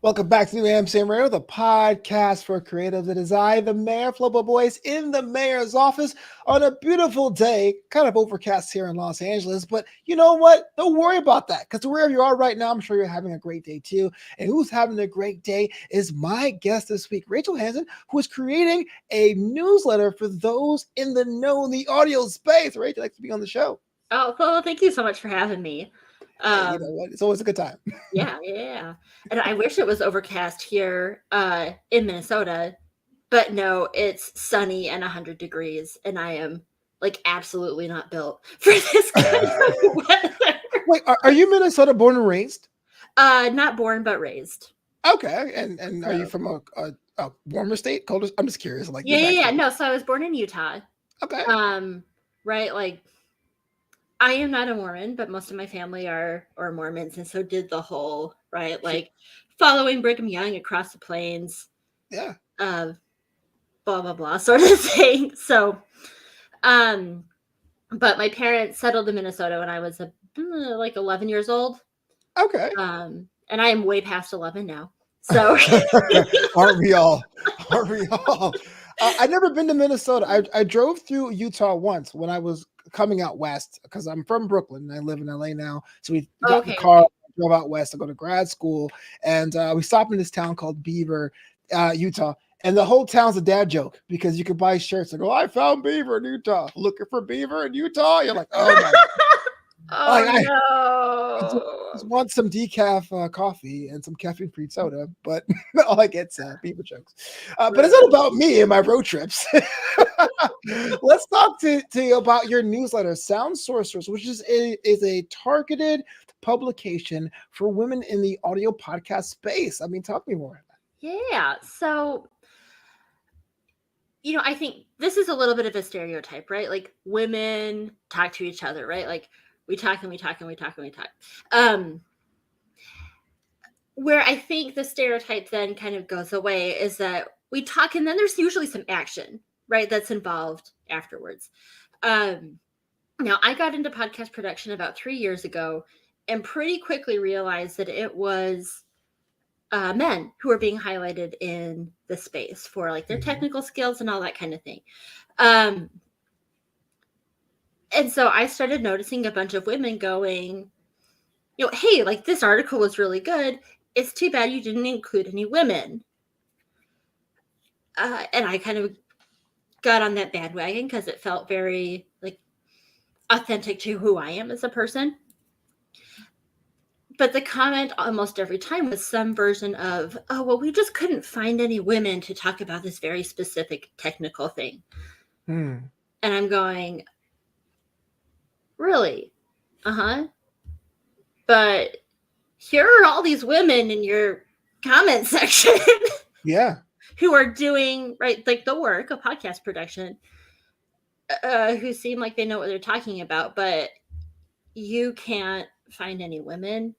Welcome back to New Amsterdam Radio, the podcast for creatives. It is I, the mayor, Flobo Boyce, in the mayor's office on a beautiful day, kind of overcast here in Los Angeles. But you know what? Don't worry about that, because wherever you are right now, I'm sure you're having a great day too. And who's having a great day is my guest this week, Rachel Hanson, who is creating a newsletter for those in the know in the audio space. Rachel, thanks for being on the show. Oh, well, thank you so much for having me. Hey, you know what? It's always a good time. Yeah. And I wish it was overcast here in Minnesota, but no, it's sunny and 100 degrees, and I am like absolutely not built for this kind of weather. Wait, are you Minnesota born and raised? Not born, but raised. Okay, and are you So, from a warmer state, colder? I'm just curious, like your yeah. background. No, so I was born in Utah. Okay, Right, like I am not a Mormon, but most of my family are Mormons, and so did the whole right, like following Brigham Young across the plains, yeah. uh, blah blah blah sort of thing. So, um, but my parents settled in Minnesota when I was like 11 years old, Okay. and I am way past 11 now. So, Aren't we all? Aren't we all? I've never been to Minnesota. I drove through Utah once when I was coming out west because I'm from Brooklyn and I live in LA now. So we got in the car, okay. drove out west to go to grad school, and we stopped in this town called Beaver, Utah. And the whole town's a dad joke because you could buy shirts and go, I found beaver in Utah. Looking for beaver in Utah? You're like, oh my. I Oh just want some decaf coffee and some caffeine-free soda, but all I get's beaver jokes. But it's no. not about me and my road trips. Let's talk to you about your newsletter, Sound Sorcerers, which is a targeted publication for women in the audio podcast space. I mean, talk to me more. Yeah. So, I think this is a little bit of a stereotype, right? Like women talk to each other, right? Like we talk and we talk and we talk and we talk. Where I think the stereotype then kind of goes away is that we talk and then there's usually some action, right? That's involved afterwards. Now, I got into podcast production about 3 years ago and pretty quickly realized that it was men who were being highlighted in the space for like their technical skills and all that kind of thing. And so I started noticing a bunch of women going, hey, like this article was really good. It's too bad you didn't include any women. And I kind of got on that bandwagon because it felt very like authentic to who I am as a person. But the comment almost every time was some version of, oh, well, we just couldn't find any women to talk about this very specific technical thing. And I'm going, really? But here are all these women in your comment section. Yeah. Who are doing, right, like the work of podcast production, who seem like they know what they're talking about, but you can't find any women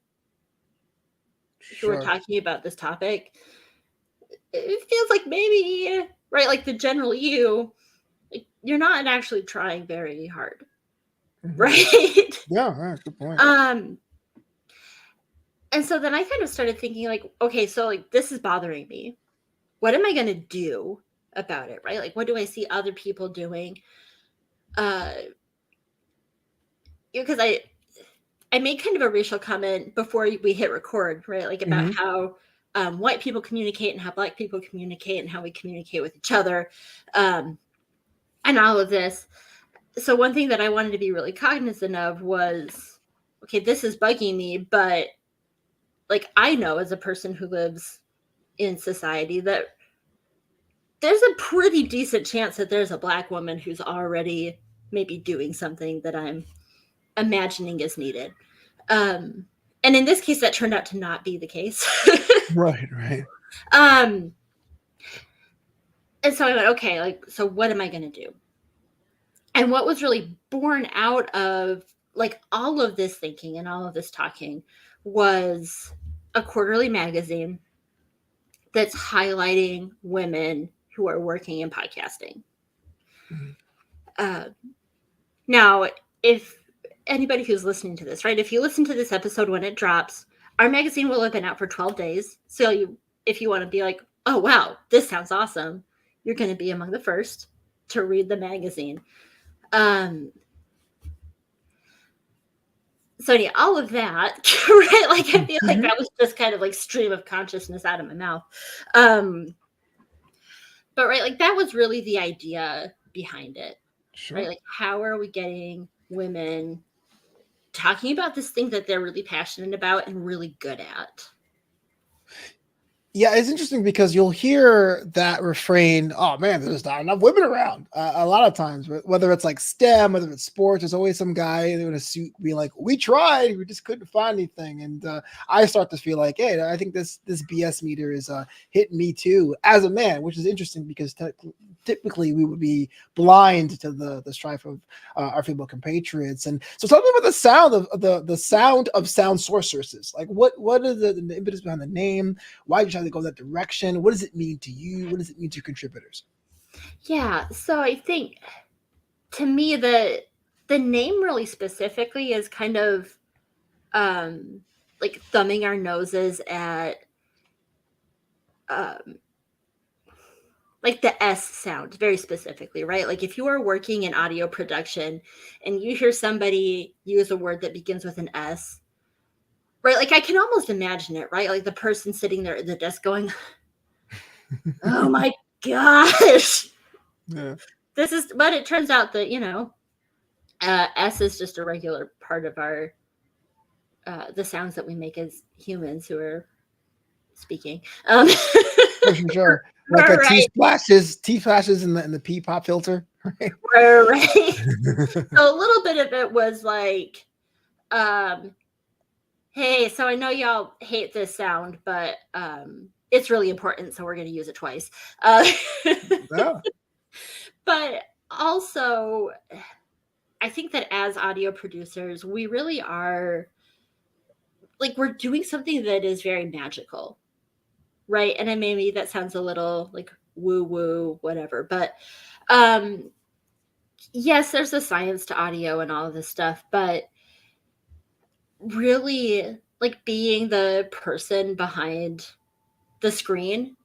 who are talking about this topic. It feels like maybe, right, like the general you, like, you're not actually trying very hard, right? Yeah, good point. And so then I kind of started thinking like, okay, so like this is bothering me. What am I going to do about it, right? Like, what do I see other people doing? Because I made kind of a racial comment before we hit record, right? Like about how white people communicate and how Black people communicate and how we communicate with each other, and all of this. So one thing that I wanted to be really cognizant of was, okay, this is bugging me, but like I know as a person who lives in society that there's a pretty decent chance that there's a Black woman who's already maybe doing something that I'm imagining is needed. And in this case, that turned out to not be the case. Right. And so I went, okay, like, so what am I going to do? And what was really born out of like all of this thinking and all of this talking was a quarterly magazine that's highlighting women who are working in podcasting. Now, if anybody who's listening to this, right, if you listen to this episode when it drops, our magazine will have been out for 12 days. So if you want to be like, oh, wow, this sounds awesome, you're going to be among the first to read the magazine. So yeah, all of that, right? Like, I feel like that was just kind of like stream of consciousness out of my mouth. But right, like that was really the idea behind it. Sure. Right? Like, how are we getting women talking about this thing that they're really passionate about and really good at? Yeah, it's interesting because you'll hear that refrain, oh man, there's not enough women around. A lot of times, whether it's like STEM, whether it's sports, there's always some guy in a suit being like, we tried, we just couldn't find anything. And I start to feel like, hey, I think this BS meter is hitting me too as a man, which is interesting because typically we would be blind to the strife of our female compatriots. And so tell me about the sound of the sound of sound sources. Like what is the impetus behind the name? Why did you try to go that direction? What does it mean to you? What does it mean to contributors? Yeah, so I think to me the name really specifically is kind of like thumbing our noses at like the S sound very specifically, right? Like if you are working in audio production and you hear somebody use a word that begins with an S, right? Like I can almost imagine it, right? Like the person sitting there at the desk going, oh my gosh. Yeah. This is, but it turns out that, S is just a regular part of our, the sounds that we make as humans who are speaking. For sure. Like a right. T flashes in the P pop filter. Right. Right. So a little bit of it was like, hey, so I know y'all hate this sound, but it's really important, so we're going to use it twice. Yeah. But also, I think that as audio producers, we really are, like, we're doing something that is very magical, right? And maybe that sounds a little like woo-woo, whatever. But yes, there's a science to audio and all of this stuff, but really, like, being the person behind the screen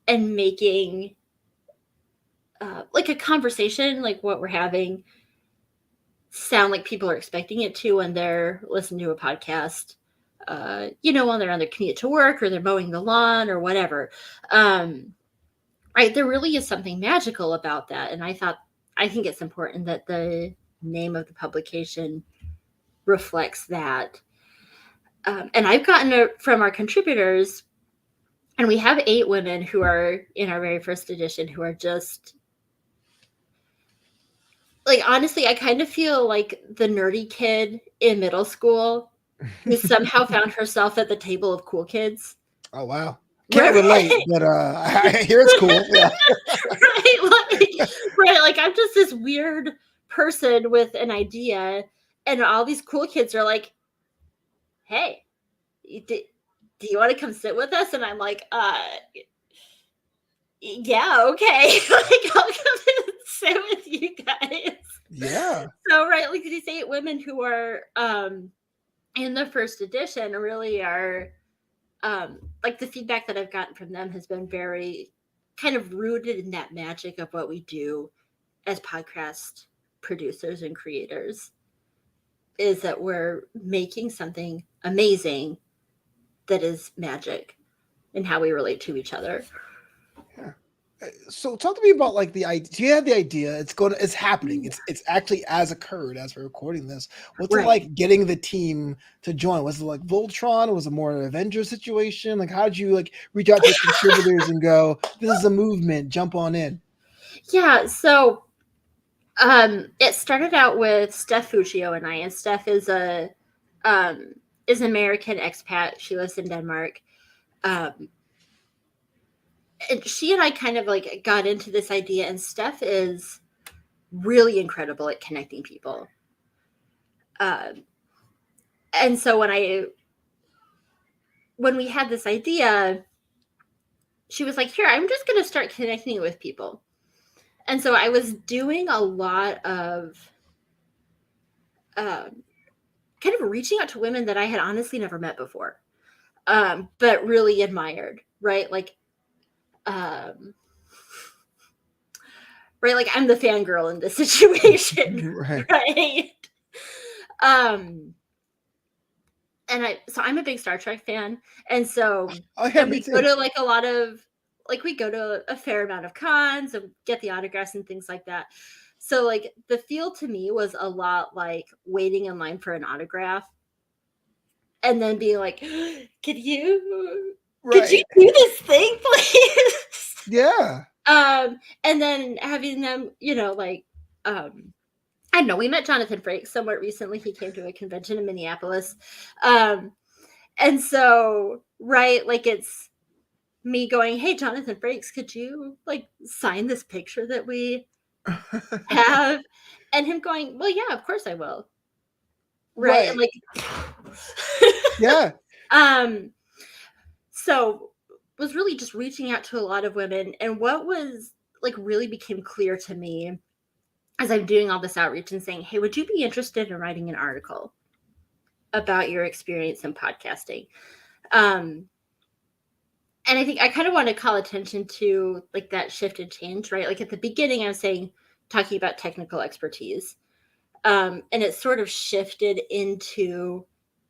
and making like a conversation, like what we're having, sound like people are expecting it to when they're listening to a podcast, when they're on their commute to work or they're mowing the lawn or whatever. Right. There really is something magical about that. And I think it's important that the name of the publication reflects that. And I've gotten it from our contributors, and we have 8 women who are in our very first edition who are just, like, honestly, I kind of feel like the nerdy kid in middle school who somehow found herself at the table of cool kids. Oh, wow. Can't relate, but I hear it's cool. Yeah. Right, like I'm just this weird person with an idea, and all these cool kids are like, hey, do you want to come sit with us? And I'm like, yeah, okay. Like, I'll come and sit with you guys. Yeah. So, right, like these 8 women who are in the first edition really are, like, the feedback that I've gotten from them has been very kind of rooted in that magic of what we do as podcast producers and creators, is that we're making something amazing that is magic in how we relate to each other. Yeah. So talk to me about, like, the idea. So you had the idea. It's happening. It's actually as occurred as we're recording this. What's it like getting the team to join? Was it like Voltron? Was it more an Avengers situation? Like, how did you, like, reach out to contributors and go, this is a movement, jump on in? Yeah. So it started out with Steph Fuccio and I, and Steph is an American expat. She lives in Denmark. And she and I kind of, like, got into this idea, and Steph is really incredible at connecting people. And so when we had this idea, she was like, here, I'm just going to start connecting with people. And so I was doing a lot of kind of reaching out to women that I had honestly never met before, but really admired, right? Like, right, like I'm the fangirl in this situation, Right. right? And I'm a big Star Trek fan, and so Oh yeah, and me we go too. to like a lot of we go to a fair amount of cons and get the autographs and things like that. So like the feel to me was a lot like waiting in line for an autograph and then being like, could you Right. do this thing, please? Yeah. And then having them, I don't know, we met Jonathan Frakes somewhat recently. He came to a convention in Minneapolis. And so, right, like it's me going, hey, Jonathan Frakes, could you like sign this picture that we have? And him going, well, yeah, of course I will. Right. And Right. like, Yeah. so was really just reaching out to a lot of women. And what was like really became clear to me as I'm doing all this outreach and saying, hey, would you be interested in writing an article about your experience in podcasting? And I think I kind of want to call attention to like that shift and change, right? Like at the beginning, I was talking about technical expertise. And it sort of shifted into,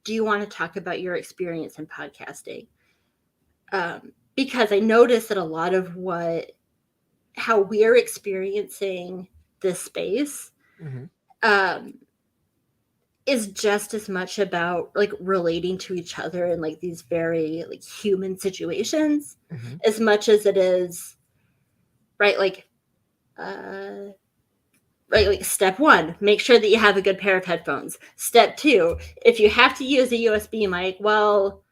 do you want to talk about your experience in podcasting? Because I noticed that a lot of how we're experiencing this space is just as much about like relating to each other in like these very like human situations as much as it is right like step 1, make sure that you have a good pair of headphones. Step 2, if you have to use a USB mic, well,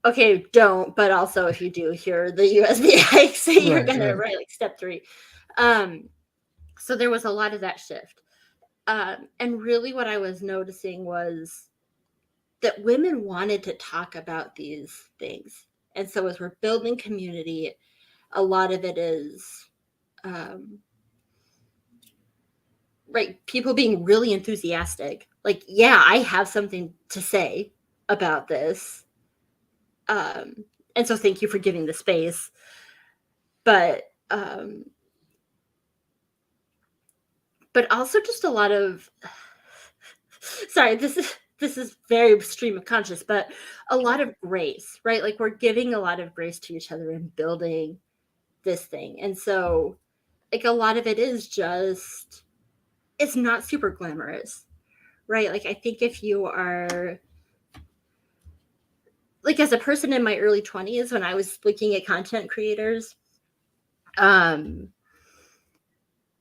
okay, don't, but also if you do, here are the USB mics that you're gonna right, like step 3. So there was a lot of that shift. And really what I was noticing was that women wanted to talk about these things. And so as we're building community, a lot of it is right, people being really enthusiastic. Like, yeah, I have something to say about this. And so thank you for giving the space. But also just a lot of sorry, this is very stream of conscious, but a lot of grace, right? Like we're giving a lot of grace to each other and building this thing. And so like a lot of it is just, it's not super glamorous, right? Like I think if you are like as a person in my early 20s when I was looking at content creators,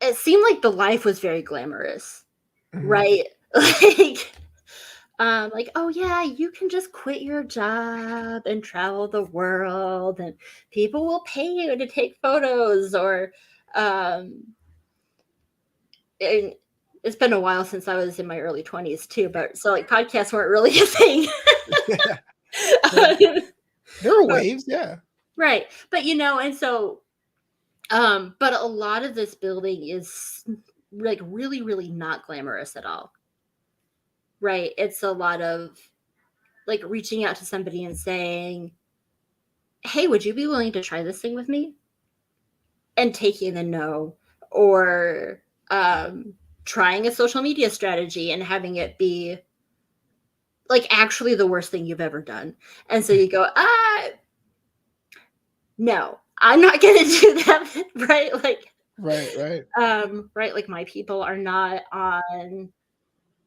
it seemed like the life was very glamorous, right? Like, oh yeah, you can just quit your job and travel the world and people will pay you to take photos or and it's been a while since I was in my early 20s too, but so like podcasts weren't really a thing. Yeah. There were waves, yeah. Right. But and so but a lot of this building is like really, really not glamorous at all. Right. It's a lot of like reaching out to somebody and saying, hey, would you be willing to try this thing with me? And taking the no, or trying a social media strategy and having it be like actually the worst thing you've ever done. And so you go, no, I'm not going to do that. Right. Like, Right. Right. Like my people are not on,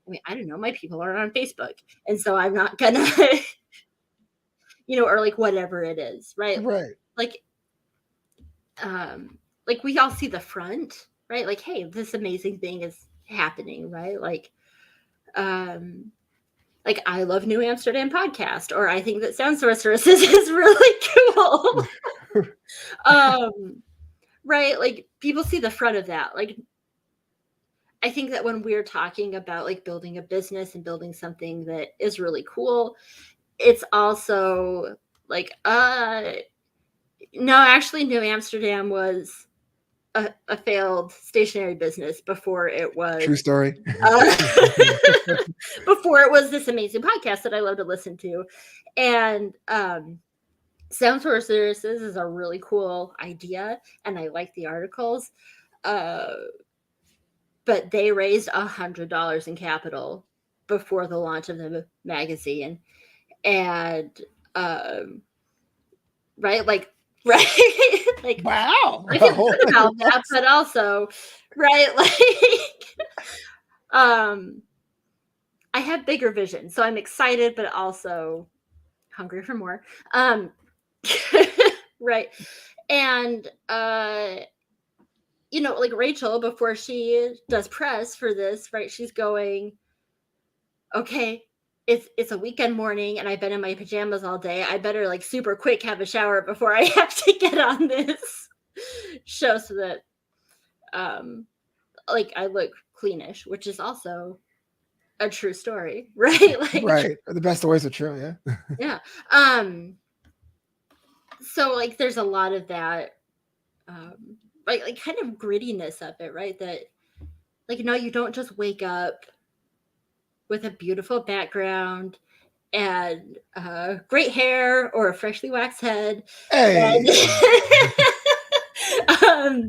I mean, I don't know, my people are on Facebook. And so I'm not gonna, or like whatever it is. Right. Right. Like we all see the front, right? Like, hey, this amazing thing is happening, right? Like I love New Amsterdam podcast, or I think that Sound Sorceresses is really cool. Right? Like people see the front of that. Like I think that when we're talking about like building a business and building something that is really cool, it's also like no, actually New Amsterdam was a failed stationery business before it was True story. before it was this amazing podcast that I love to listen to. And Sound Sorceresses is a really cool idea, and I like the articles. But they raised $100 in capital before the launch of the magazine, and right, like like Wow. I feel good about that, but also right, like I have bigger vision, so I'm excited, but also hungry for more. Right. And like Rachel, before she does press for this, right, she's going, okay, it's a weekend morning and I've been in my pajamas all day. I better like super quick have a shower before I have to get on this show so that like I look cleanish, which is also a true story, right? Like right. The best stories are true, yeah. yeah. So like there's a lot of that right, like kind of grittiness of it, right? That like no, you don't just wake up with a beautiful background and great hair or a freshly waxed head. Hey. um,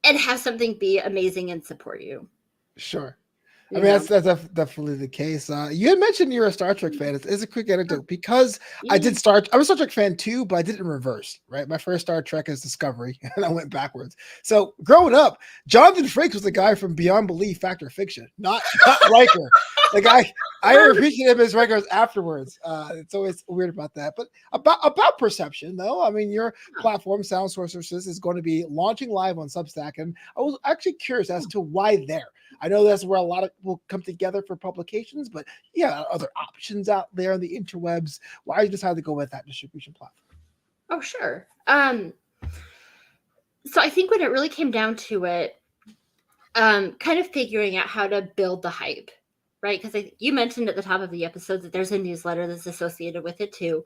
and have something be amazing and support you. Sure. I mean, that's definitely the case. You had mentioned you're a Star Trek fan. It's a quick anecdote because I was a Star Trek fan too, but I did it in reverse, right? My first Star Trek is Discovery, and I went backwards. So growing up, Jonathan Frakes was the guy from Beyond Belief, Fact or Fiction, not Riker. The guy, I appreciate him as Rikers afterwards. It's always weird about that. But about perception, though, I mean, your platform, Sound Sorceresses, is going to be launching live on Substack, and I was actually curious as to why there. I know that's where a lot of people come together for publications, but yeah, other options out there on the interwebs. Why you decided to go with that distribution platform? Oh, sure. So I think when it really came down to it, kind of figuring out how to build the hype, right? Because you mentioned at the top of the episode that there's a newsletter that's associated with it too.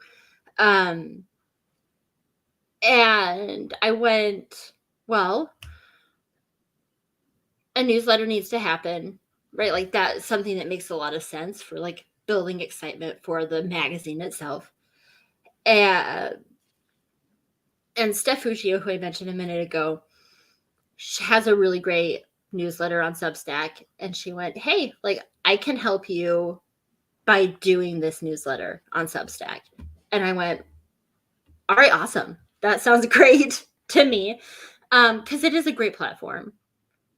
And I went, well, a newsletter needs to happen, right? Like that's something that makes a lot of sense for like building excitement for the magazine itself. And Steph Fugio, who I mentioned a minute ago, she has a really great newsletter on Substack. And she went, hey, like I can help you by doing this newsletter on Substack. And I went, all right, awesome. That sounds great to me. Because it is a great platform,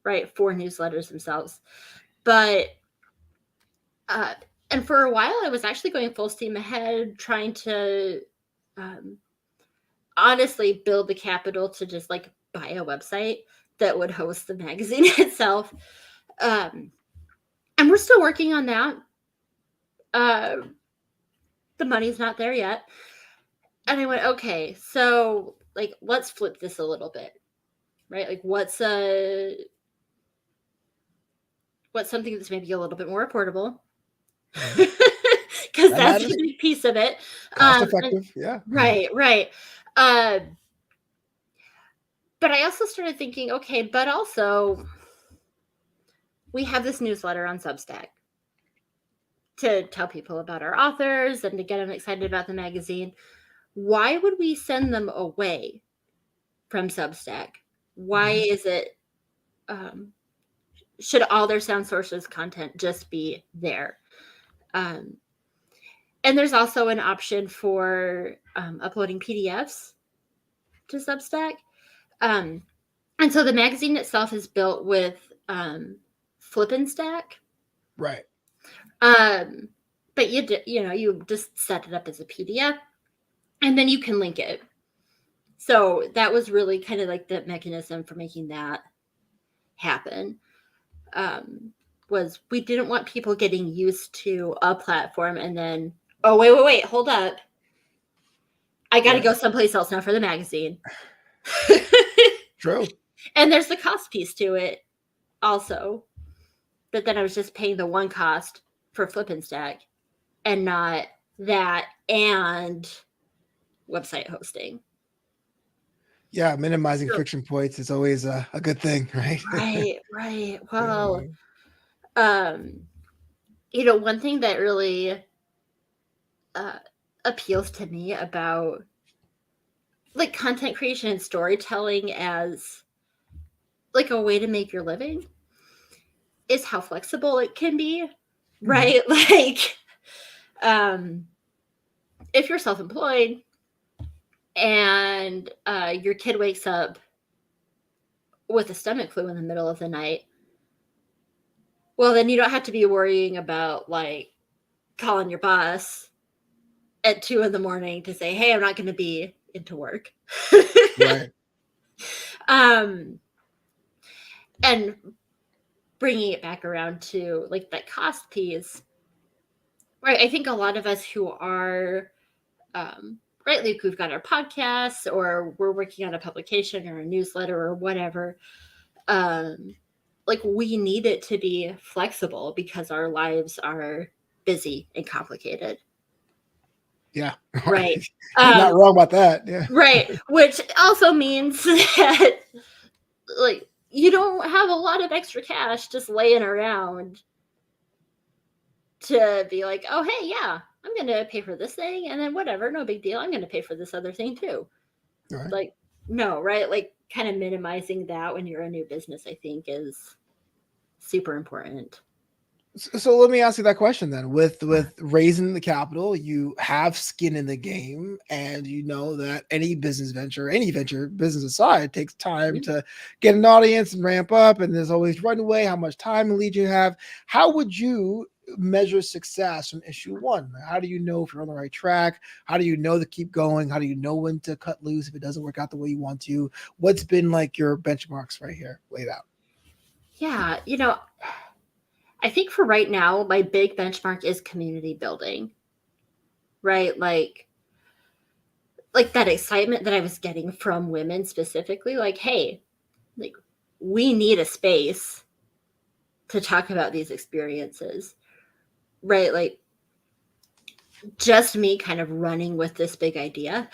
right, for newsletters themselves. But and for a while I was actually going full steam ahead trying to honestly build the capital to just like buy a website that would host the magazine itself. And we're still working on that. The money's not there yet. And I went, okay, so like let's flip this a little bit, right? Like what's something that's maybe a little bit more affordable, because that's a big piece of it. Cost effective, yeah. Right. But I also started thinking, okay, but also we have this newsletter on Substack to tell people about our authors and to get them excited about the magazine. Why would we send them away from Substack? Why is it should all their Sound Sources content just be there? And there's also an option for uploading PDFs to Substack. And so the magazine itself is built with Flip and Stack. Right. But you just set it up as a PDF and then you can link it. So that was really kind of like the mechanism for making that happen. Was we didn't want people getting used to a platform and then, oh, wait, hold up. I got to go someplace else now for the magazine. True. And there's the cost piece to it also. But then I was just paying the one cost for Flip and Stack and not that and website hosting. Yeah, minimizing So, friction points is always a good thing, right? right. Yeah. Well, one thing that really uh, appeals to me about like content creation and storytelling as like a way to make your living is how flexible it can be, Mhm. right? Like, um, if you're self-employed and your kid wakes up with a stomach flu in the middle of the night, well, then you don't have to be worrying about like calling your boss at 2 in the morning to say, "Hey, I'm not going to be into work." Right. um, and bringing it back around to like that cost piece, right? I think a lot of us who are right, like we've got our podcasts or we're working on a publication or a newsletter or whatever. Like we need it to be flexible because our lives are busy and complicated. Yeah. Right. You're not wrong about that. Yeah. Right. Which also means that like you don't have a lot of extra cash just laying around to be like, oh hey, yeah, I'm gonna pay for this thing and then whatever, no big deal. I'm gonna pay for this other thing too. All right. Like, no, right? Like kind of minimizing that when you're a new business, I think is super important. So let me ask you that question then. With raising the capital, you have skin in the game, and you know that any business venture, any venture, business aside, takes time Yeah. to get an audience and ramp up. And there's always runway, how much time and lead you have. How would you measure success from issue one? How do you know if you're on the right track? How do you know to keep going? How do you know when to cut loose if it doesn't work out the way you want to? What's been like your benchmarks right here laid out? Yeah, I think for right now, my big benchmark is community building, right? Like that excitement that I was getting from women specifically, like, hey, like we need a space to talk about these experiences, right? Like just me kind of running with this big idea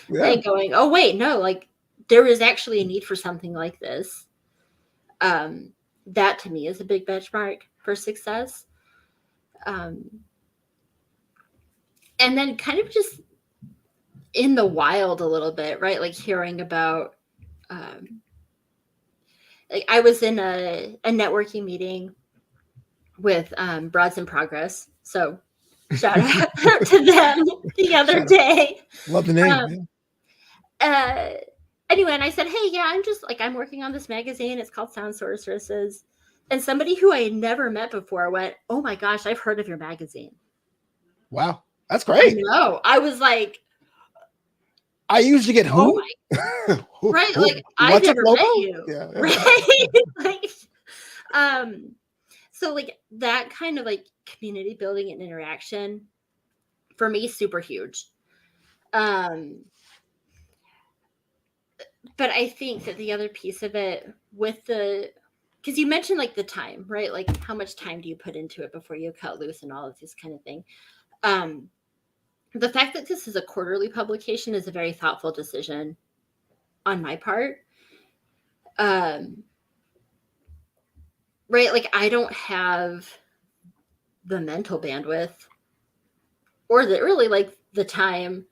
Yeah. and going, oh wait, no, like there is actually a need for something like this. Um, that to me is a big benchmark for success. Um, and then kind of just in the wild a little bit, right? Like hearing about, like I was in a networking meeting with Broads in Progress. So shout out to them the other Shout out. day. Love the name. Um, uh, anyway, and I said, hey, yeah, I'm just like, I'm working on this magazine. It's called Sound Sorceresses. And somebody who I had never met before went, oh my gosh, I've heard of your magazine. Wow. That's I great. know. I was like, I usually get oh who? right, like I What's a never met Flobo? you, Yeah. right? Like, so like that kind of like community building and interaction for me super huge. Um, but I think that the other piece of it with the because you mentioned like the time, right? Like how much time do you put into it before you cut loose and all of this kind of thing. Um, the fact that this is a quarterly publication is a very thoughtful decision on my part. Um, right, like I don't have the mental bandwidth or the really like the time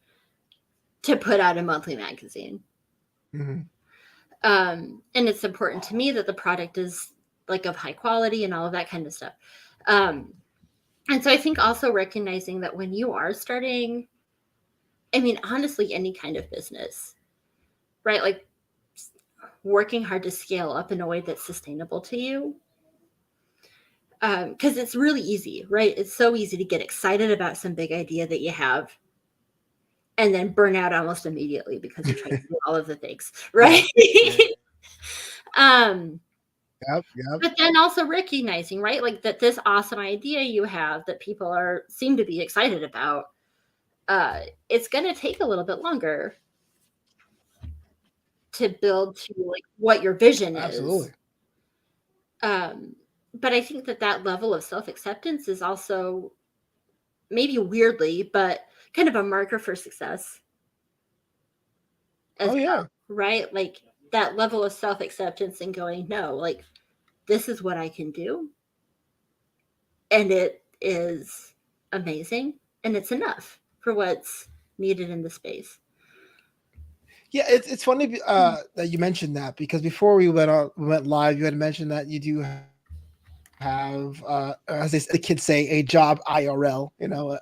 to put out a monthly magazine. Mm-hmm. And it's important to me that the product is like of high quality and all of that kind of stuff. Um, and so I think also recognizing that when you are starting, I mean, honestly, any kind of business, right? Like working hard to scale up in a way that's sustainable to you. Because it's really easy, right? It's so easy to get excited about some big idea that you have and then burn out almost immediately because you're trying to do all of the things, right? Yep. Yeah. um, Yep. Yep. but then also recognizing, right, like that this awesome idea you have that people are seem to be excited about, it's going to take a little bit longer to build to like what your vision is. Absolutely. But I think that that level of self acceptance is also maybe weirdly, but kind of a marker for success as Oh yeah. well. right? Like that level of self-acceptance and going, no, like this is what I can do. And it is amazing. And it's enough for what's needed in the space. Yeah, it's funny that you mentioned that, because before we went live, you had mentioned that you do have, as the kids say, a job IRL,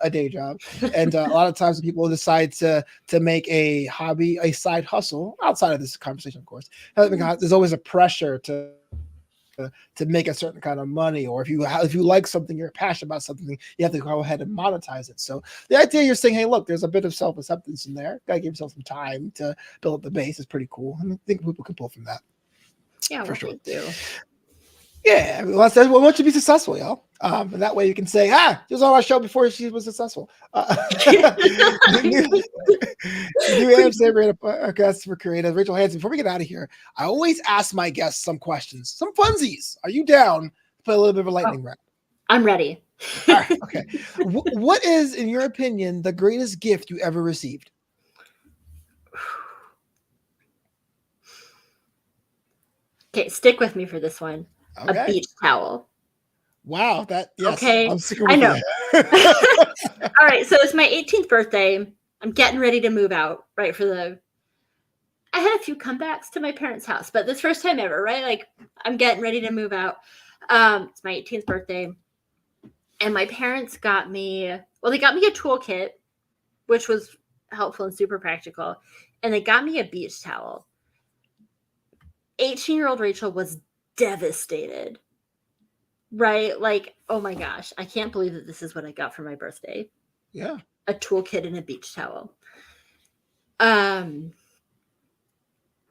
a day job, and a lot of times people decide to make a hobby, a side hustle outside of this conversation, of course. There's always a pressure to make a certain kind of money, or if you like something, you're passionate about something, you have to go ahead and monetize it. So the idea you're saying, hey, look, there's a bit of self acceptance in there. Gotta give yourself some time to build up the base is pretty cool, and I think people can pull from that. Yeah, For well, sure. thank you. Yeah, well, that's what wants you to be successful, y'all. And that way you can say, she was on our show before she was successful. New Amsterdam Creative Podcast for Creatives. Rachel Hanson. Before we get out of here, I always ask my guests some questions, some funsies. Are you down to play a little bit of a lightning round? I'm ready. All right, okay. What is, in your opinion, the greatest gift you ever received? Okay, stick with me for this one. Okay. A beach towel. Wow, yes. Okay, I'm sticking I with know. you. All right, so it's my 18th birthday. I'm getting ready to move out, right? I had a few comebacks to my parents' house, but this first time ever, right? Like I'm getting ready to move out. It's my 18th birthday, and my parents got me. Well, they got me a toolkit, which was helpful and super practical, and they got me a beach towel. 18-year-old Rachel was devastated. Right? Like, oh my gosh, I can't believe that this is what I got for my birthday. Yeah. A toolkit and a beach towel. Now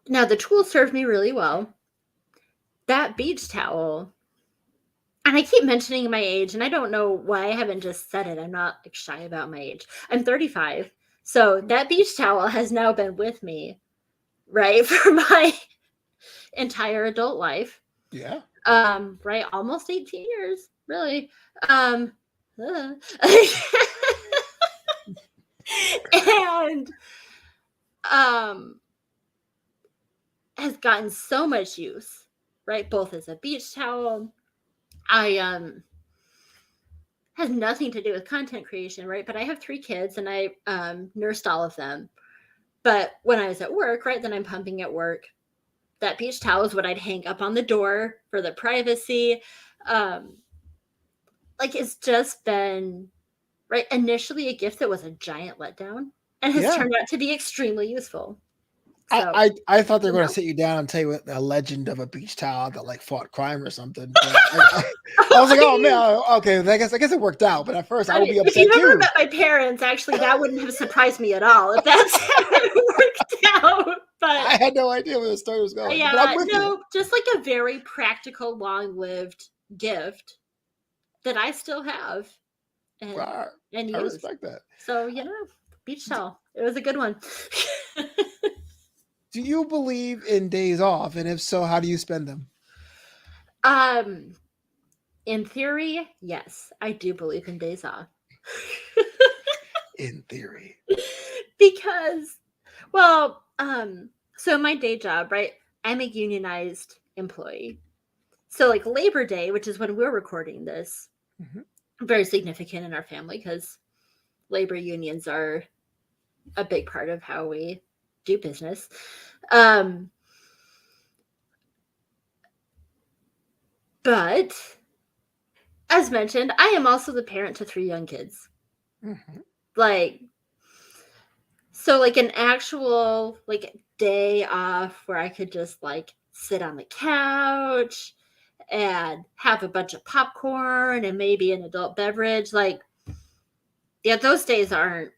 the tool served me really well. That beach towel, and I keep mentioning my age, and I don't know why I haven't just said it. I'm not like shy about my age. I'm 35. So that beach towel has now been with me, right, for my entire adult life. Yeah. Right, almost 18 years, really. And has gotten so much use, right? Both as a beach towel. I has nothing to do with content creation, right? But I have 3 kids and I nursed all of them. But when I was at work, right, then I'm pumping at work. That beach towel is what I'd hang up on the door for the privacy. Like it's just been right initially a gift that was a giant letdown and has turned out to be extremely useful. So, I thought they were going to sit you down and tell you a legend of a beach towel that like fought crime or something. But I was like, oh man, okay. I guess it worked out. But at first, I would be upset if you too. ever met my parents, actually, that wouldn't have surprised me at all if that's how it worked out. But I had no idea where the story was going. yeah, but I'm with you. just like a very practical, long-lived gift that I still have and use. I respect that. So beach towel. It was a good one. Do you believe in days off? And if so, how do you spend them? In theory, yes, I do believe in days off. In theory. Because, well, so my day job, right? I'm a unionized employee. So like Labor Day, which is when we're recording this, very significant in our family because labor unions are a big part of how we do business. But as mentioned, I am also the parent to 3 young kids. Like, so like an actual like day off where I could just like sit on the couch and have a bunch of popcorn and maybe an adult beverage. Like, yeah, those days aren't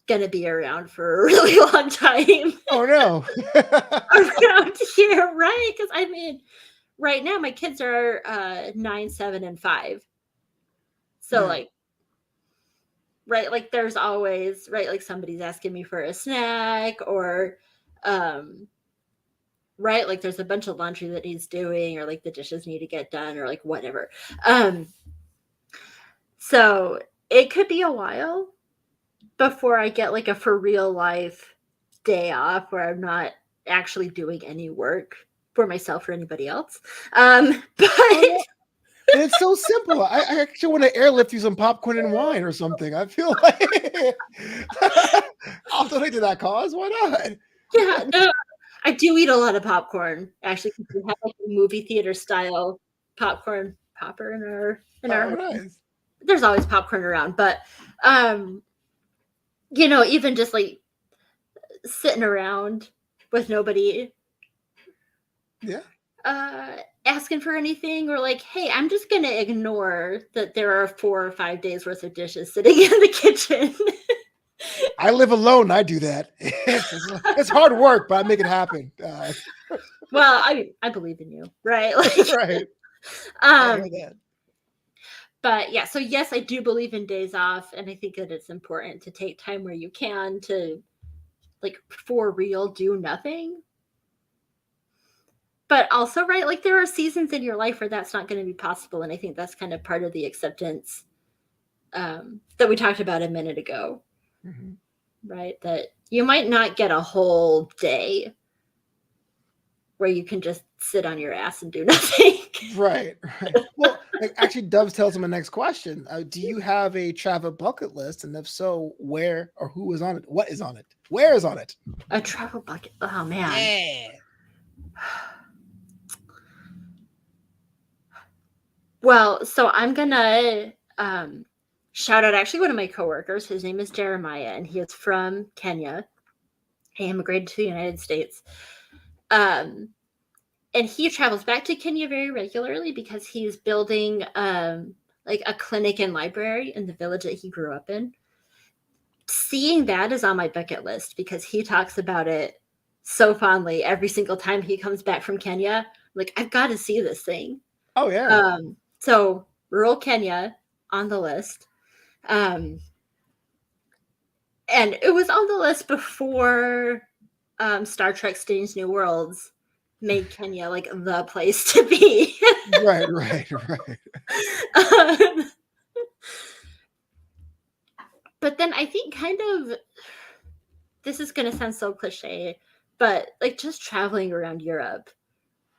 going to be around for a really long time. Oh, no. Around here, right? Because I mean, right now my kids are 9, 7, and 5. So like, right, like there's always, right, like somebody's asking me for a snack or, right, like there's a bunch of laundry that needs doing or like the dishes need to get done or like whatever. So it could be a while before I get like a for real life day off where I'm not actually doing any work for myself or anybody else. But Oh, and it's so simple. I actually want to airlift you some popcorn and wine or something. I feel like I'll donate to that cause. Why not? yeah, no, I do eat a lot of popcorn. Actually, we have like a movie theater style popcorn popper in our Oh, home. nice. There's always popcorn around, but um, even just like sitting around with nobody Yeah. asking for anything, or like, hey, I'm just gonna ignore that there are 4 or 5 days worth of dishes sitting in the kitchen. I live alone. I do that. It's hard work, but I make it happen. Well, I believe in you, right? Like, Right. I um, hear that. but yeah, so yes, I do believe in days off, and I think that it's important to take time where you can to, like, for real, do nothing. But also, right, like there are seasons in your life where that's not going to be possible, and I think that's kind of part of the acceptance that we talked about a minute ago, Mm-hmm. right? That you might not get a whole day where you can just sit on your ass and do nothing. Right. Right. Well, it actually dovetails to my next question. Do you have a travel bucket list? And if so, where or who is on it? What is on it? Where is on it? A travel bucket. Oh man. Yeah. Well, so I'm gonna shout out actually one of my coworkers. His name is Jeremiah, and he is from Kenya. He immigrated to the United States. And he travels back to Kenya very regularly because he's building like a clinic and library in the village that he grew up in. Seeing that is on my bucket list because he talks about it so fondly every single time he comes back from Kenya. Like, I've got to see this thing. Oh yeah. So rural Kenya on the list. And it was on the list before Star Trek Strange New Worlds made Kenya like the place to be. Right. Right. Right. But then I think kind of, this is going to sound so cliche, but like just traveling around Europe,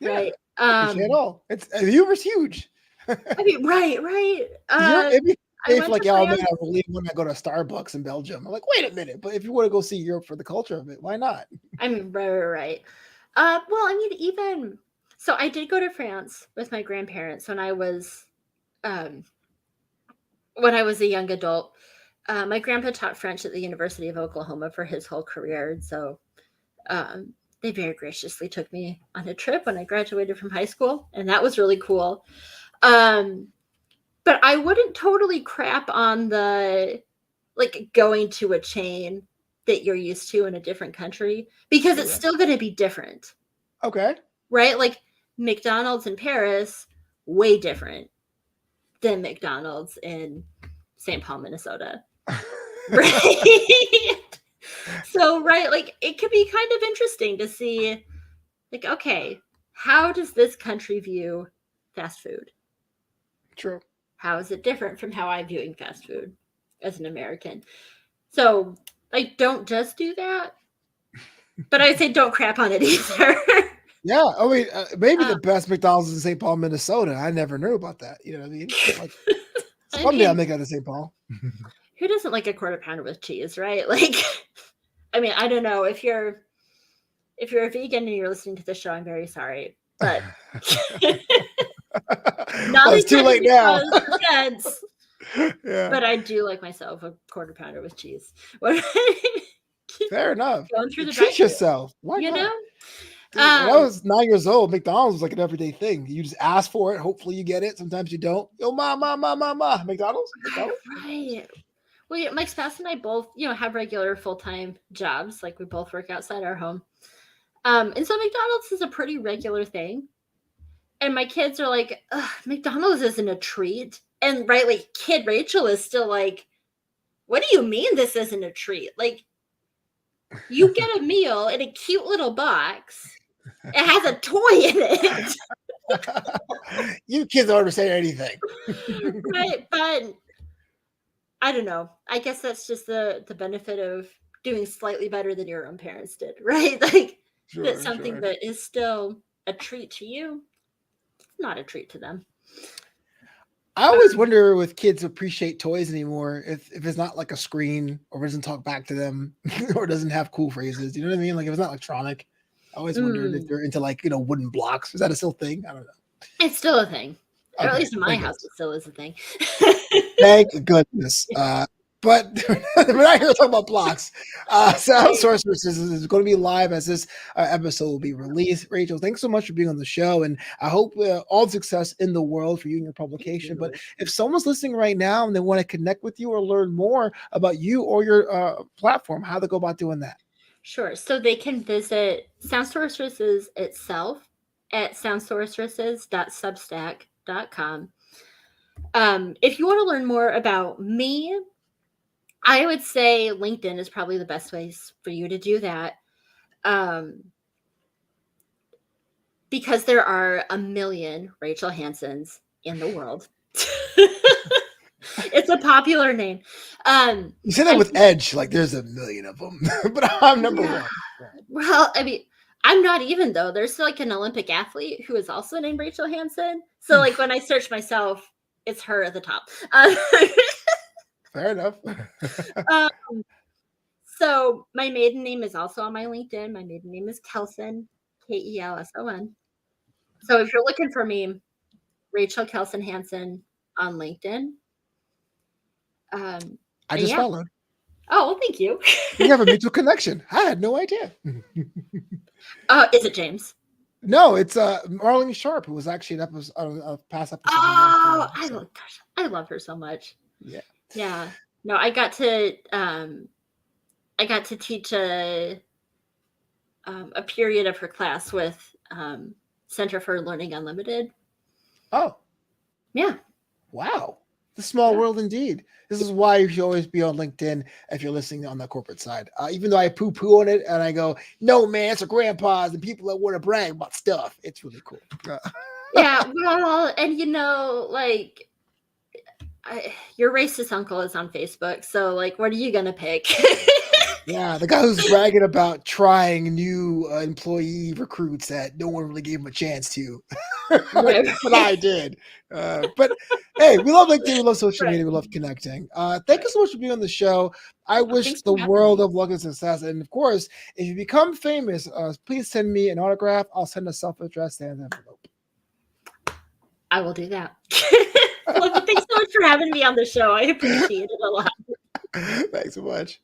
Yeah. right? At all. It's humor's huge. I mean, right. It'd be I safe, went like, to oh man, France. I really want to go to Starbucks in Belgium. I'm like, wait a minute, but if you want to go see Europe for the culture of it, why not? I mean, right. Well, I mean, even so, I did go to France with my grandparents um, when I was a young adult. My grandpa taught French at the University of Oklahoma for his whole career, and so they very graciously took me on a trip when I graduated from high school, and that was really cool. But I wouldn't totally crap on the like going to a chain that you're used to in a different country because it's Okay. still going to be different. Okay. Right? Like McDonald's in Paris, way different than McDonald's in St. Paul, Minnesota. Right? So, right, like it could be kind of interesting to see, like, okay, how does this country view fast food? True. How is it different from how I'm viewing fast food as an American? So, like, don't just do that, but I'd say don't crap on it either. Yeah. I mean, maybe Um, the best McDonald's in St. Paul, Minnesota. I never knew about that. You know what I mean? Like, I someday I'll mean, make it out of St. Paul. who doesn't like a quarter pounder with cheese, right? Like, I mean, I don't know if you're a vegan and you're listening to the show, I'm very sorry, but not Well, it's too late intended now. because offense. Yeah. But I do like myself a quarter pounder with cheese. Fair enough. Going through the Treat drive-thru, yourself. Why you not? know? Dude, when I Um, was 9 years old, McDonald's was like an everyday thing. You just ask for it. Hopefully, you get it. Sometimes you don't. Yo, ma. McDonald's. right. Well, yeah, my spouse and I both, have regular full-time jobs. Like we both work outside our home. And so McDonald's is a pretty regular thing. And my kids are like, ugh, McDonald's isn't a treat. And right, like kid Rachel is still like, what do you mean this isn't a treat? Like, you get a meal in a cute little box. It has a toy in it. You kids don't understand anything. Right. But I don't know. I guess that's just the benefit of doing slightly better than your own parents did, right? Like That's something that is still a treat to you, it's not a treat to them. I always wonder with kids who appreciate toys anymore if it's not like a screen or doesn't talk back to them or doesn't have cool phrases. You know what I mean? Like if it's not electronic, I always wondered if they're into like wooden blocks. Is that a still thing? I don't know. It's still a thing. Or at Okay, least in my thank house, goodness. it still is a thing. Thank goodness. But we're not here to talk about blocks. Sound Sorceresses is going to be live as this episode will be released. Rachel, thanks so much for being on the show. And I hope all success in the world for you and your publication. But if someone's listening right now and they want to connect with you or learn more about you or your platform, how they go about doing that? Sure. So they can visit Sound Sorceresses itself at soundsorceresses.substack.com. If you want to learn more about me, I would say LinkedIn is probably the best place for you to do that. Because there are a million Rachel Hansons in the world. It's a popular name. You say that with edge, like there's a million of them, but I'm number one. Well, I mean, I'm not even though. There's like an Olympic athlete who is also named Rachel Hanson. So like when I search myself, it's her at the top. Fair enough. So my maiden name is also on my LinkedIn. My maiden name is Kelson, Kelson. So if you're looking for me, Rachel Kelson Hanson on LinkedIn. I just followed. Oh, well, thank you. We have a mutual connection. I had no idea. Is it James? No, it's Marlene Sharp, who was actually an episode, a past episode. Oh, I love her so much. Yeah. No, I got to teach a period of her class with Center for Learning Unlimited. Oh, yeah. Wow, the small world indeed. This is why you should always be on LinkedIn if you're listening on the corporate side. Even though I poo-poo on it and I go, no, man, it's for grandpas and people that want to brag about stuff. It's really cool. Yeah, well, and like your racist uncle is on Facebook, so like, what are you gonna pick? Yeah, the guy who's bragging about trying new employee recruits that no one really gave him a chance to. But I did. But hey, we love LinkedIn, we love social media, we love connecting. Thank you so much for being on the show. I wish the world of luck and success. And of course, if you become famous, please send me an autograph. I'll send a self-addressed envelope. I will do that. Well, thanks so much for having me on the show. I appreciate it a lot. Thanks so much.